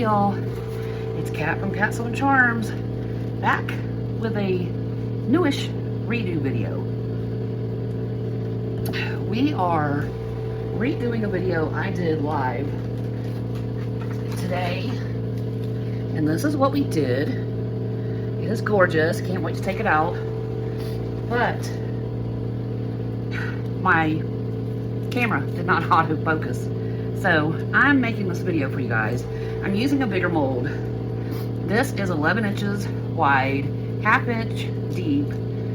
y'all, it's Kat from Kat Southern Charms, back with a newish redo video. We are redoing a video I did live today, and this is what we did. It is gorgeous, can't wait to take it out, but my camera did not autofocus. So I'm making this video for you guys. I'm using a bigger mold. This is 11 inches wide, ½ inch deep.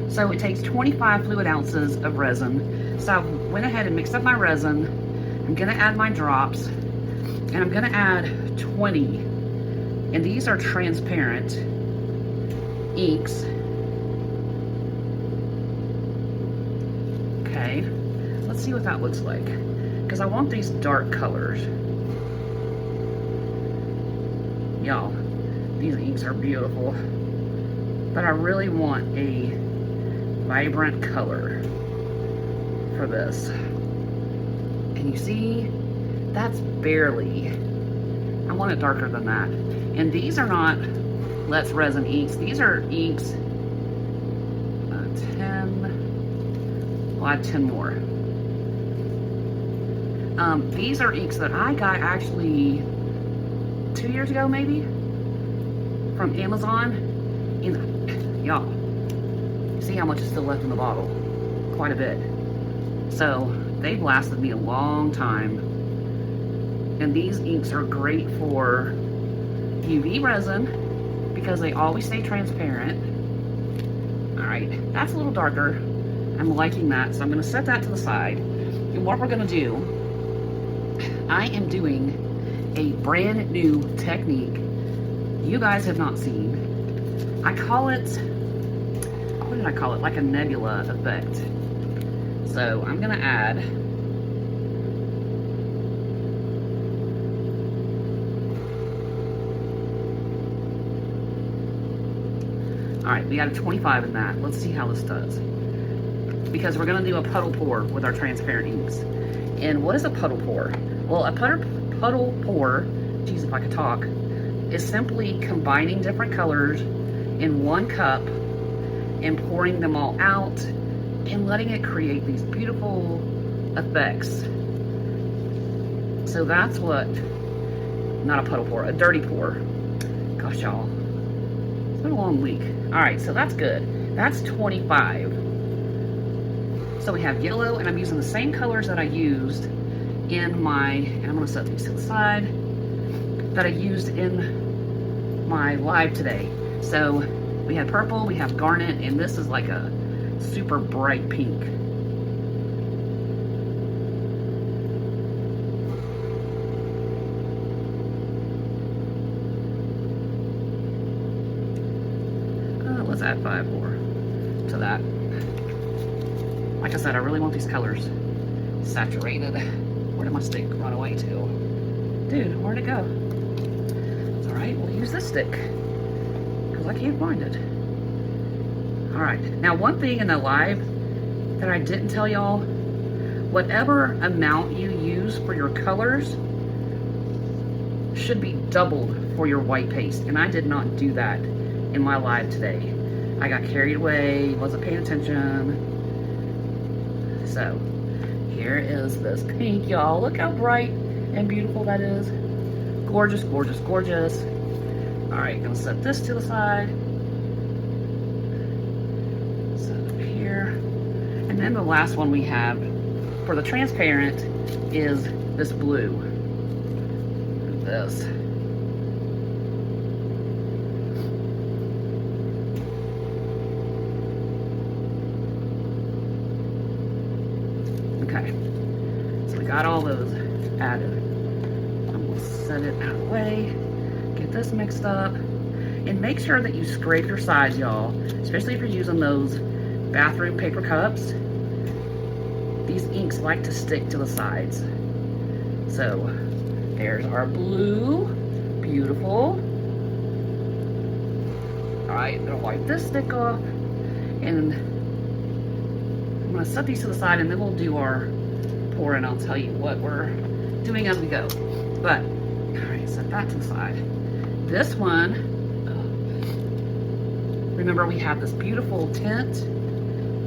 So it takes 25 fluid ounces of resin. So I went ahead and mixed up my resin. I'm gonna add my drops, and I'm gonna add 20. And these are transparent inks. Okay, let's see what that looks like, because I want these dark colors. Y'all, these inks are beautiful, but I really want a vibrant color for this. And you see, that's barely, I want it darker than that. And these are not Let's Resin inks. These are inks, 10, well, I have 10 more. These are inks that I got actually 2 years ago, maybe, from Amazon. And y'all, see how much is still left in the bottle? Quite a bit. So they've lasted me a long time. And these inks are great for UV resin because they always stay transparent. All right, that's a little darker. I'm liking that, so I'm gonna set that to the side. And what we're gonna do, I am doing a brand new technique you guys have not seen. I call it, what did I call it? Like a nebula effect. So I'm gonna add all right, we added 25 in that. Let's see how this does. Because we're gonna do a puddle pour with our transparent inks. And what is a puddle pour? Well, a puddle pour, geez, if I could talk, is simply combining different colors in one cup and pouring them all out and letting it create these beautiful effects. So that's what, not a puddle pour, a dirty pour. Gosh, y'all, it's been a long week. All right, so that's good. That's 25. So we have yellow, and I'm using the same colors that I used in my, and I'm gonna set these to the side, that I used in my live today. So we have purple, we have garnet, and this is like a super bright pink. Let's add 5 more to that. Like I said, I really want these colors saturated. Where did my stick run away to? Dude, where'd it go? It's all right, we'll use this stick because I can't find it. All right, now one thing in the live that I didn't tell y'all, whatever amount you use for your colors should be doubled for your white paste. And I did not do that in my live today. I got carried away, wasn't paying attention. So here is this pink, y'all. Look how bright and beautiful that is. Gorgeous, gorgeous, gorgeous. All right, gonna set this to the side. Set it up here. And then the last one we have for the transparent is this blue. This. Okay, so we got all those added. I'm gonna set it out of the way, get this mixed up, and make sure that you scrape your sides, y'all, especially if you're using those bathroom paper cups. These inks like to stick to the sides. So there's our blue, beautiful. All right, I'm gonna wipe this stick off, and I'm gonna set these to the side, and then we'll do our pour, and I'll tell you what we're doing as we go. But, all right, Okay, set that to the side. This one, remember we have this beautiful tint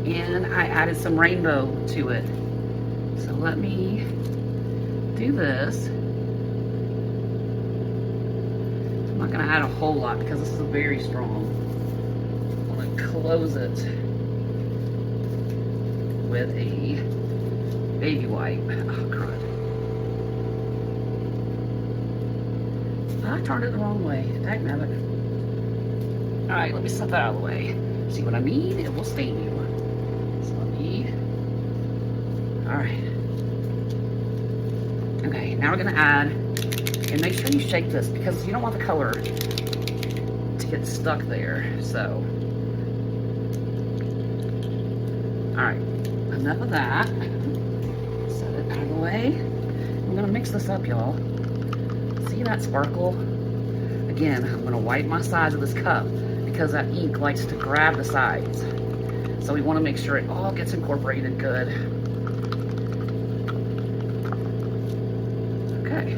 and I added some rainbow to it. So let me do this. I'm not gonna add a whole lot because this is very strong. I'm gonna close it with a baby wipe. Oh, crud. I turned it the wrong way. Dagnabbit. Alright, let me set that out of the way. See what I mean? It will stain you. So let me... Alright. Okay, now we're going to add, and make sure you shake this because you don't want the color to get stuck there. So, alright, enough of that. Set it out of the way. I'm going to mix this up, y'all. See that sparkle? Again, I'm going to wipe my sides of this cup because that ink likes to grab the sides. So we want to make sure it all gets incorporated good. Okay,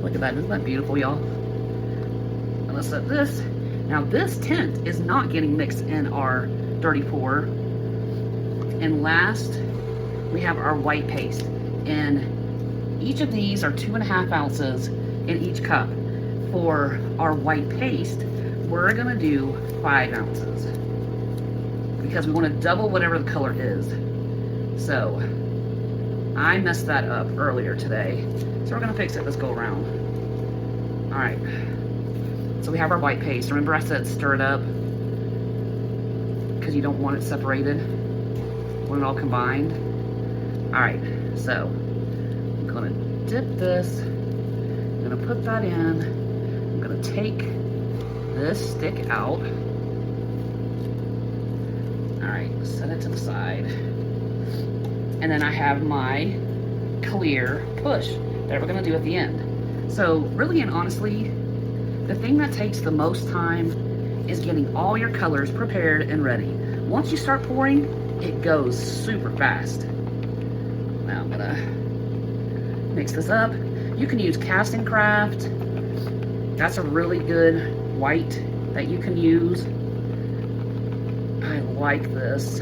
look at that. Isn't that beautiful, y'all? I'm going to set this. Now this tint is not getting mixed in our dirty pour. And last, we have our white paste. And each of these are 2.5 ounces in each cup. For our white paste, we're gonna do 5 ounces because we want to double whatever the color is. So I messed that up earlier today, so we're gonna fix it this go around. All right, so we have our white paste. Remember I said stir it up because you don't want it separated when it all combined. All right, so I'm gonna dip this. I'm gonna put that in. I'm gonna take this stick out. All right, set it to the side. And then I have my clear push that we're gonna do at the end. So really and honestly, the thing that takes the most time is getting all your colors prepared and ready. Once you start pouring, it goes super fast. Now I'm gonna mix this up. You can use Casting Craft. That's a really good white that you can use. I like this.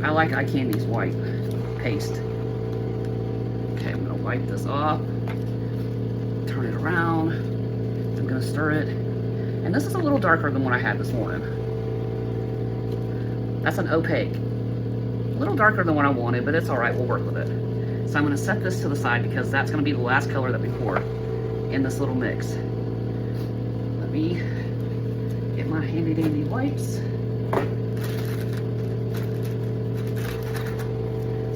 I like Eye Candy's white paste. Okay, I'm gonna wipe this off. Turn it around. I'm gonna stir it. And this is a little darker than what I had this morning. That's an opaque. A little darker than what I wanted, but it's all right, we'll work with it. So I'm gonna set this to the side because that's gonna be the last color that we pour in this little mix. Let me get my handy dandy wipes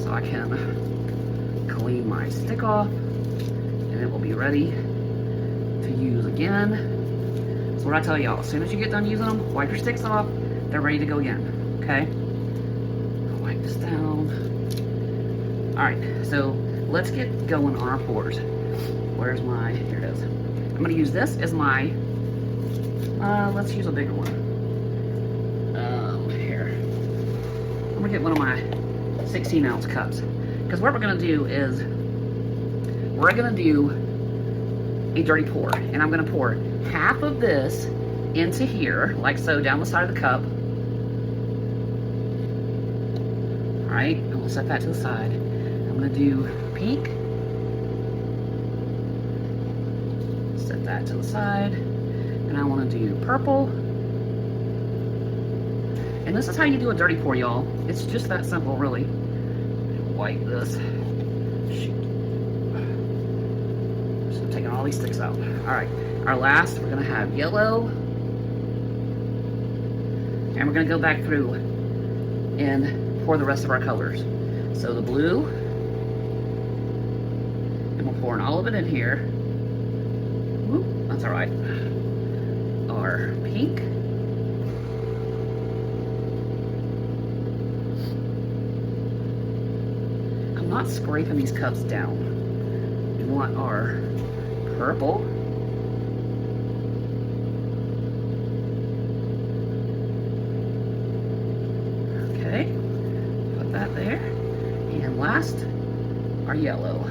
so I can clean my stick off and it will be ready to use again. So what I tell y'all, as soon as you get done using them, wipe your sticks off, they're ready to go again, okay? I'll wipe this down. All right, so let's get going on our pours. Where's my, here it is. I'm gonna use this as my, let's use a bigger one. Here. I'm gonna get one of my 16 ounce cups. Because what we're gonna do is, we're gonna do a dirty pour. And I'm gonna pour half of this into here, like so, down the side of the cup. All right, and we'll set that to the side. I'm gonna do pink. Set that to the side. And I wanna do purple. And this is how you do a dirty pour, y'all. It's just that simple, really. Wipe this. Shoot. So I'm taking all these sticks out. All right, our last, we're gonna have yellow. And we're gonna go back through and pour the rest of our colors. So the blue, and we're pouring all of it in here. Whoop, that's all right. Our pink. I'm not scraping these cups down. We want our purple. Okay, put that there. And last, our yellow.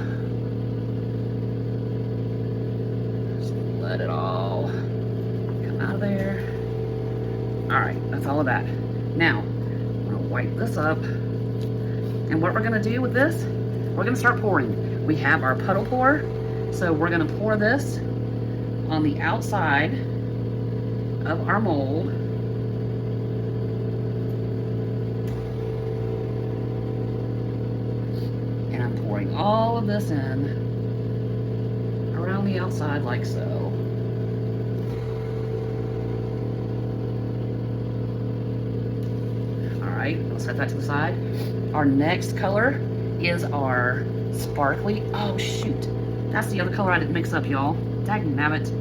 all of that. Now, I'm gonna wipe this up. And what we're gonna do with this, we're gonna start pouring. We have our puddle pour, so we're gonna pour this on the outside of our mold. And I'm pouring all of this in around the outside like so. All right, we'll set that to the side. Our next color is our sparkly, oh shoot, that's the other color I didn't mix up, y'all. Dagnabbit.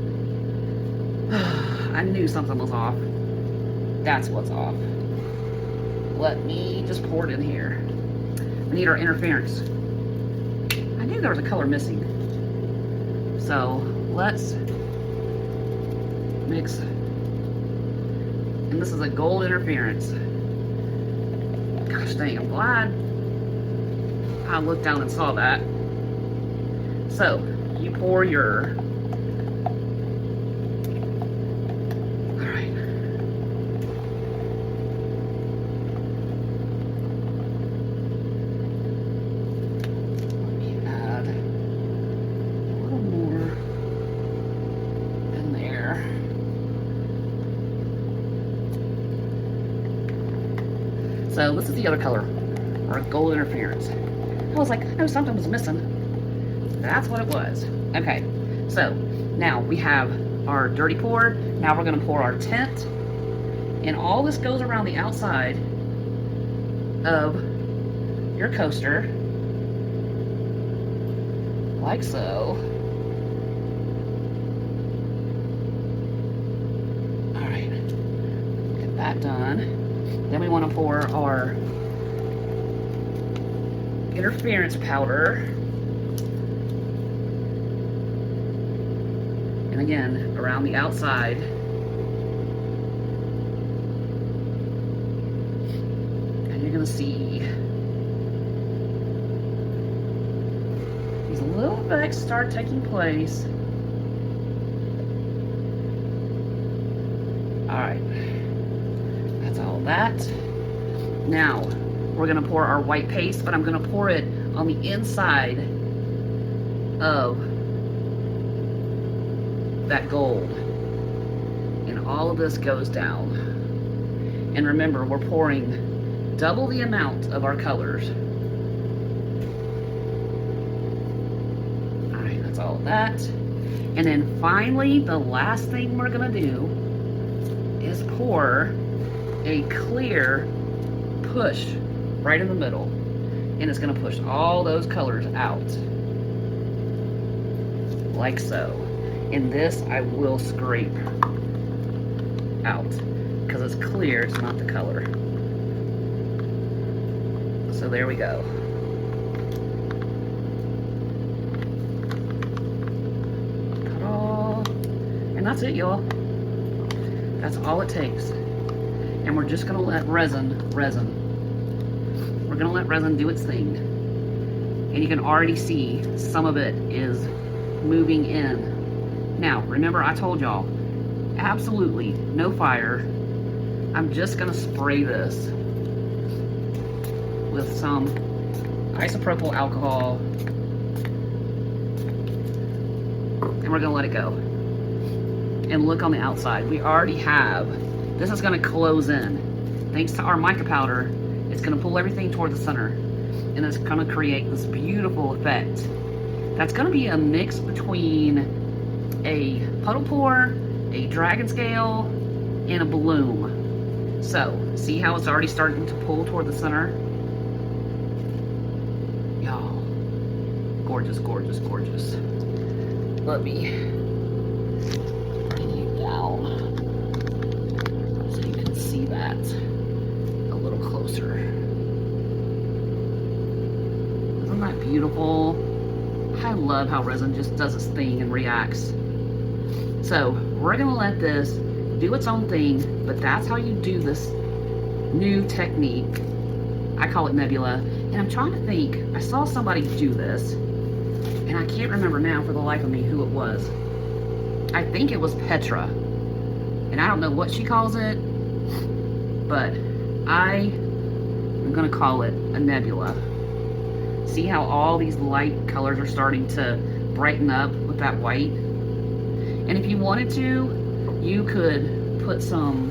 I knew something was off. That's what's off. Let me just pour it in here. We need our interference. I knew there was a color missing. So let's mix. And this is a gold interference. Gosh dang, I'm glad I looked down and saw that. So you pour your, all right. Let me add a little more in there. So this is the other color, our gold interference. I was like, I know something was missing. That's what it was. Okay, so now we have our dirty pour. Now we're gonna pour our tint. And all this goes around the outside of your coaster. Like so. All right, get that done. Then we wanna pour our interference powder. And again, around the outside. And you're gonna see these little effects start taking place. All right, that's all that. Now, we're gonna pour our white paste, but I'm gonna pour it on the inside of that gold. And all of this goes down. And remember, we're pouring double the amount of our colors. All right, that's all of that. And then finally, the last thing we're gonna do is pour a clear push right in the middle, and it's going to push all those colors out like so. And this I will scrape out because it's clear, it's not the color. So there we go. Ta-da! And that's it, y'all. That's all it takes. And we're just going to let resin. We're gonna let resin do its thing. And you can already see some of it is moving in. Now, remember I told y'all, absolutely no fire. I'm just gonna spray this with some isopropyl alcohol. And we're gonna let it go. And look on the outside. We already have, this is gonna close in. Thanks to our mica powder, it's going to pull everything toward the center, and it's going to create this beautiful effect. That's going to be a mix between a puddle pour, a dragon scale, and a bloom. So, see how it's already starting to pull toward the center? Y'all, gorgeous, gorgeous, gorgeous. Let me bring you down so you can see that a little closer. Isn't that beautiful? I love how resin just does its thing and reacts. So we're gonna let this do its own thing, but that's how you do this new technique. I call it nebula, and I'm trying to think, I saw somebody do this, and I can't remember now for the life of me who it was. I think it was Petra, and I don't know what she calls it, but I'm gonna call it a nebula. See how all these light colors are starting to brighten up with that white? And if you wanted to, you could put some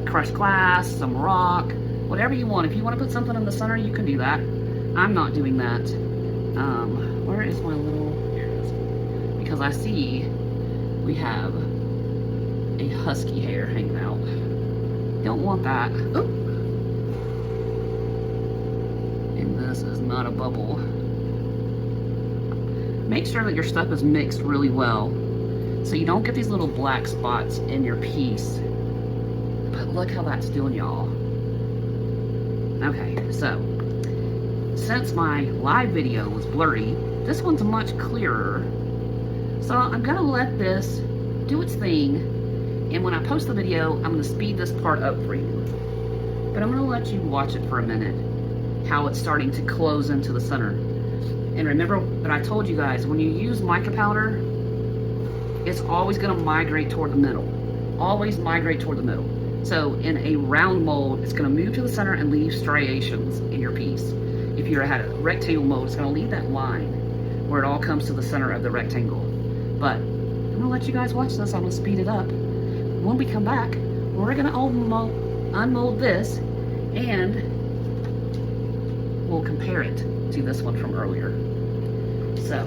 crushed glass, some rock, whatever you want. If you want to put something in the center, you can do that. I'm not doing that. Where is my little, here it is. Because I see we have a husky hair hanging out. Don't want that. Oop. And this is not a bubble. Make sure that your stuff is mixed really well so you don't get these little black spots in your piece. But look how that's doing, y'all. Okay, so since my live video was blurry, this one's much clearer. So I'm gonna let this do its thing, and when I post the video, I'm gonna speed this part up for you. But I'm gonna let you watch it for a minute, how it's starting to close into the center. And remember that I told you guys, when you use mica powder, it's always gonna migrate toward the middle. Always migrate toward the middle. So in a round mold, it's gonna move to the center and leave striations in your piece. If you had a rectangle mold, it's gonna leave that line where it all comes to the center of the rectangle. But I'm gonna let you guys watch this. I'm gonna speed it up. When we come back, we're gonna unmold this, and we'll compare it to this one from earlier. So.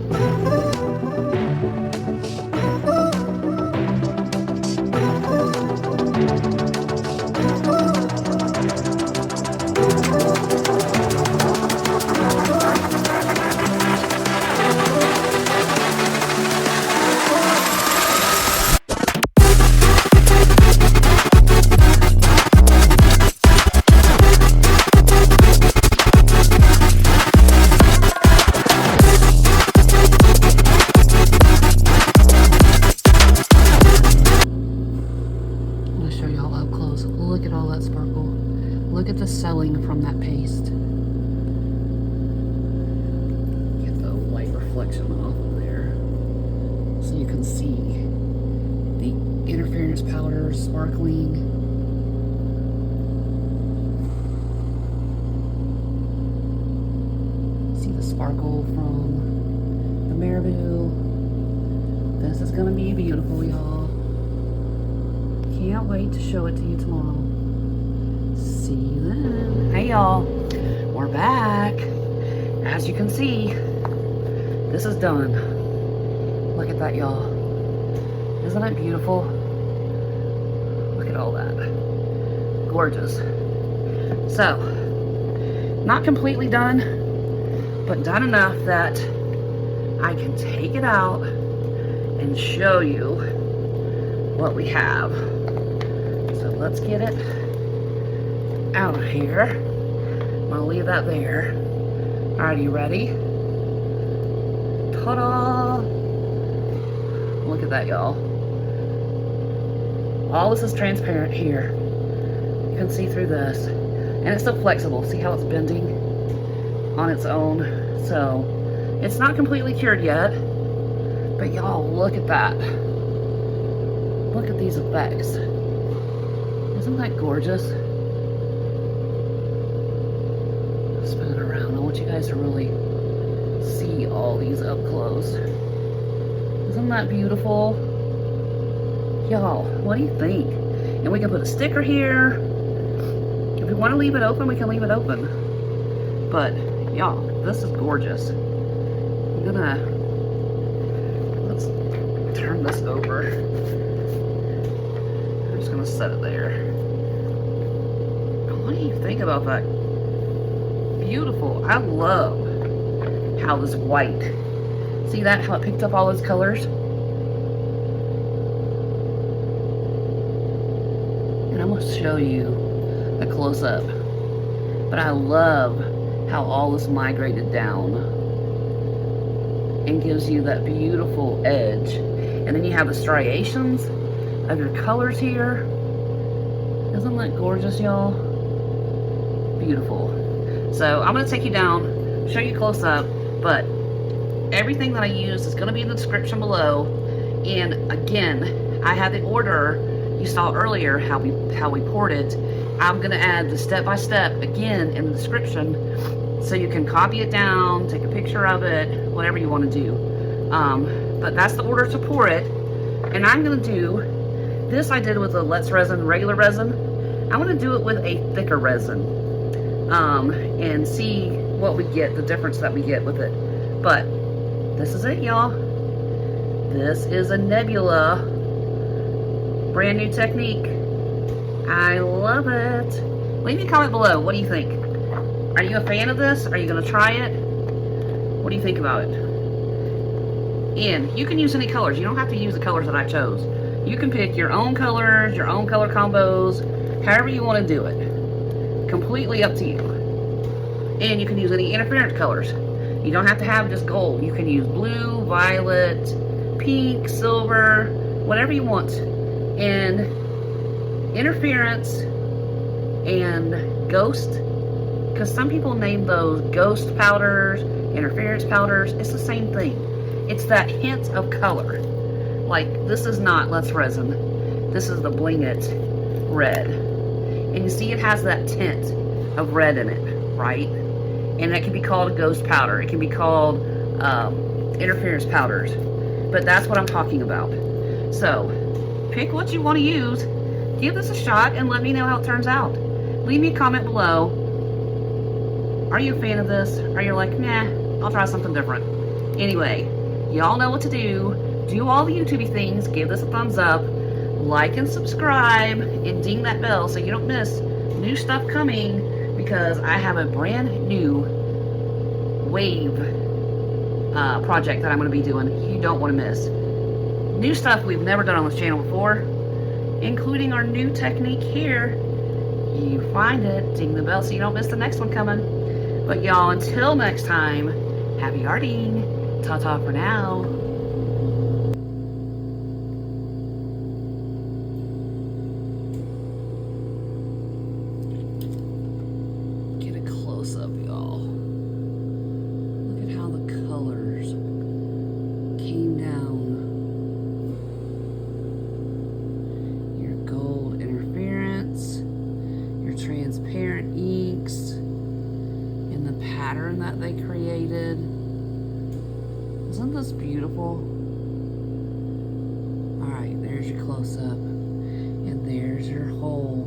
Look at all that sparkle. Look at the selling from that paste. Get the light reflection off of there so you can see the interference powder sparkling. See the sparkle from the marabou. This is gonna be beautiful, y'all. Can't wait to show it to you tomorrow. See you then. Hey y'all, we're back. As you can see, this is done. Look at that, y'all. Isn't it beautiful? Look at all that. Gorgeous. So, not completely done, but done enough that I can take it out and show you what we have. So let's get it out of here. I'm gonna leave that there. All right, you ready? Ta-da! Look at that, y'all. All this is transparent here. You can see through this. And it's still flexible. See how it's bending on its own? So, it's not completely cured yet. But y'all, look at that. Look at these effects. Isn't that gorgeous? Spin it around. I want you guys to really see all these up close. Isn't that beautiful? Y'all, what do you think? And we can put a sticker here. If we want to leave it open, we can leave it open. But, y'all, this is gorgeous. I'm gonna, let's turn this over. I'm just gonna set it there. What do you think about that? Beautiful. I love how this white, see that, how it picked up all those colors? And I'm gonna show you a close-up. But I love how all this migrated down and gives you that beautiful edge. And then you have the striations of your colors here. Isn't that gorgeous, y'all? Beautiful. So I'm gonna take you down, show you close up, but everything that I use is gonna be in the description below. And again, I had the order you saw earlier how we poured it. I'm gonna add the step-by-step again in the description, so you can copy it down, take a picture of it, whatever you want to do. But that's the order to pour it. And I'm gonna do this. I did with the Let's Resin regular resin. I'm gonna do it with a thicker resin, and see what we get, the difference that we get with it. But this is it, y'all. This is a Nebula brand new technique. I love it. Leave me a comment below. What do you think? Are you a fan of this? Are you gonna try it? What do you think about it? And you can use any colors. You don't have to use the colors that I chose. You can pick your own colors, your own color combos, however you want to do it. Completely up to you. And you can use any interference colors. You don't have to have just gold. You can use blue, violet, pink, silver, whatever you want. And interference and ghost, because some people name those ghost powders, interference powders. It's the same thing. It's that hint of color. Like, this is not Let's Resin. This is the Bling It red. And you see it has that tint of red in it, right? And that can be called a ghost powder. It can be called interference powders. But that's what I'm talking about. So, pick what you want to use. Give this a shot and let me know how it turns out. Leave me a comment below. Are you a fan of this? Are you like, nah, I'll try something different? Anyway, y'all know what to do. Do all the YouTubey things. Give this a thumbs up. Like and subscribe. And ding that bell so you don't miss new stuff coming. Because I have a brand new wave project that I'm going to be doing. You don't want to miss. New stuff we've never done on this channel before. Including our new technique here. You find it. Ding the bell so you don't miss the next one coming. But y'all, until next time, happy arting. Ta-ta for now. Get a close-up, y'all. Look at how the colors came down. Your gold interference, your transparent inks, and the pattern that they created. Isn't this beautiful? Alright, there's your close-up. And there's your hole.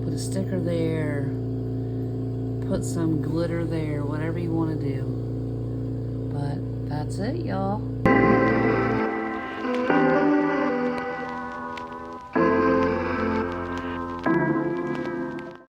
Put a sticker there. Put some glitter there. Whatever you want to do. But that's it, y'all.